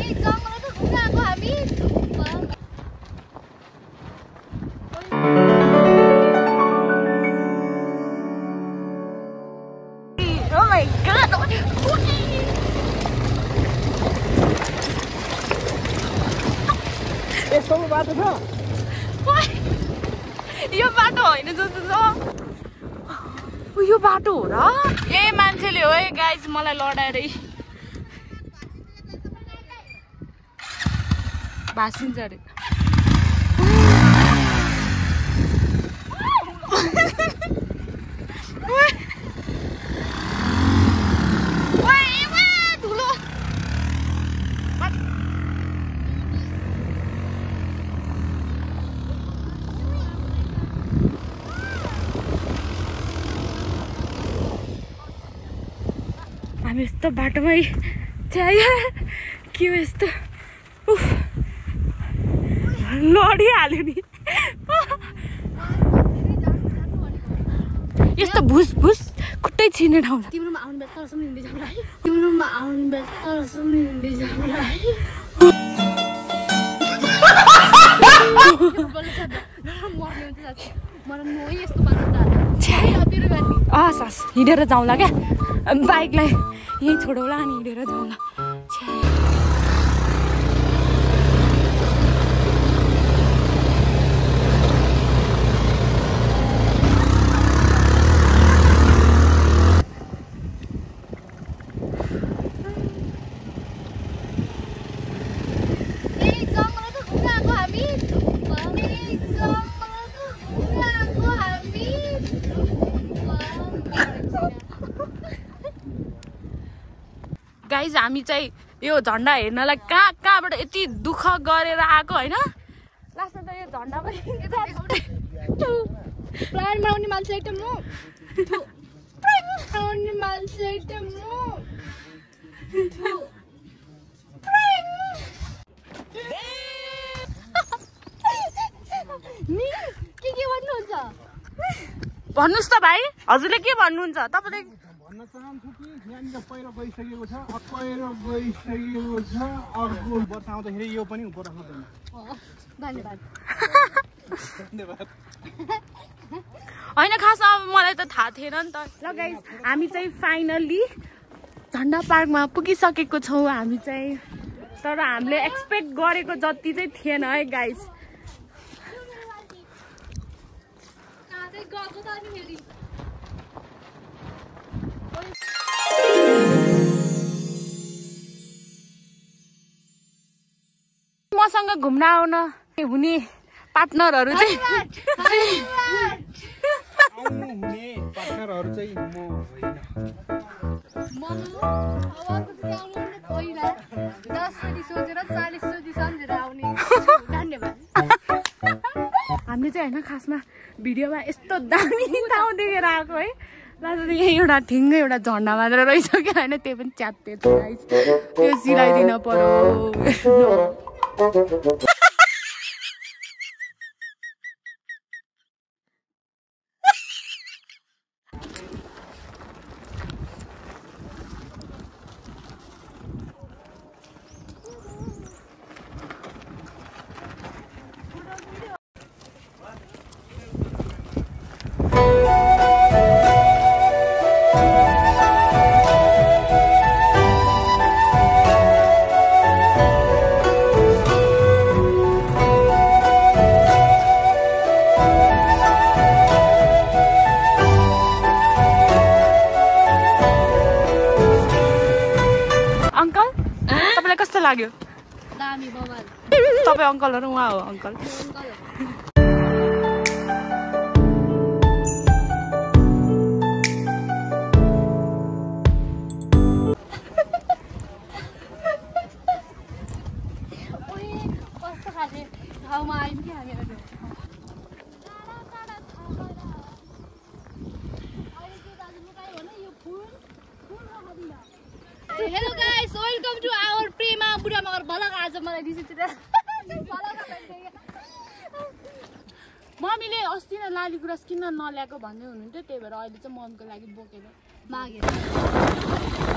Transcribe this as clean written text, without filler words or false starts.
Oh my god! यस्तो बाटो छ यो बाटो होइन जस्तो छ यो बाटो हो र ए मान्छेले हो है गाइस मलाई लडाएरै भासिन्छ अरे हामी यस्तो बाटोमै चाहियो के हो यस्तो लडिहाल्यो नि यस्तो भुस भुस खुट्टै छिर्ने ठाउँ तिम्रोमा आउनु बेला तरसम्म हिँड्दै जाऊ है तिम्रोमा आउनु बेला तरसम्म हिँड्दै जाऊ है सास हिँडेर जाउँला क्या बाइकलाई यहीँ छोडौला अनि हिँडेर जाउँला गाइज हामी चाहिँ यो झन्डा हेर्नलाई कहाँबाट यति दुःख गरेर आएको होइन लास्टमा त यो झन्डा पनि प्राणमा आउने मान्छे एउटा म आउने मान्छे एउटा के भन्नुहुन्छ भन्नुहोस् त भाइ हजुरले के भन्नुहुन्छ तपाईँले भन्न चाहन्छु कि यहाँनिर पहिरो गइसकेको छ अर्को वर्ष आउँदाखेरि यो पनि उँभो राख्दैन धन्यवाद होइन खासमा अब मलाई त थाहा थिएन नि त ल गाइस हामी चाहिँ फाइनल्ली झन्डा पार्कमा पुगिसकेको छौँ हामी चाहिँ तर हामीले एक्सपेक्ट गरेको जति चाहिँ थिएन है गाइस मसँग घुम्न आउन हुने पार्टनरहरू चाहिँ हामीले चाहिँ होइन खासमा भिडियोमा यस्तो दामी ठाउँ देखेर आएको है लास्ट यही एउटा ठिङ्गै एउटा झन्डा मात्र रहिसक्यो होइन त्यो पनि च्यात्ते त्यो सिलाइदिन पर्यो लाग्यो दामी बवाल तपाईँ अङ्कलहरू उहाँ हो अङ्कल कस्तो खाले ठाउँमा आयौँ कि हामीहरू hello guys welcome to our Prema Budha Magar भलक आज मलाई दिसितिर मम्मीले अस्ति नै लाली गुराँस किन नल्याएको भन्दै हुनुहुन्थ्यो त्यही भएर अहिले चाहिँ मम्मीको लागि बोकेर मागेर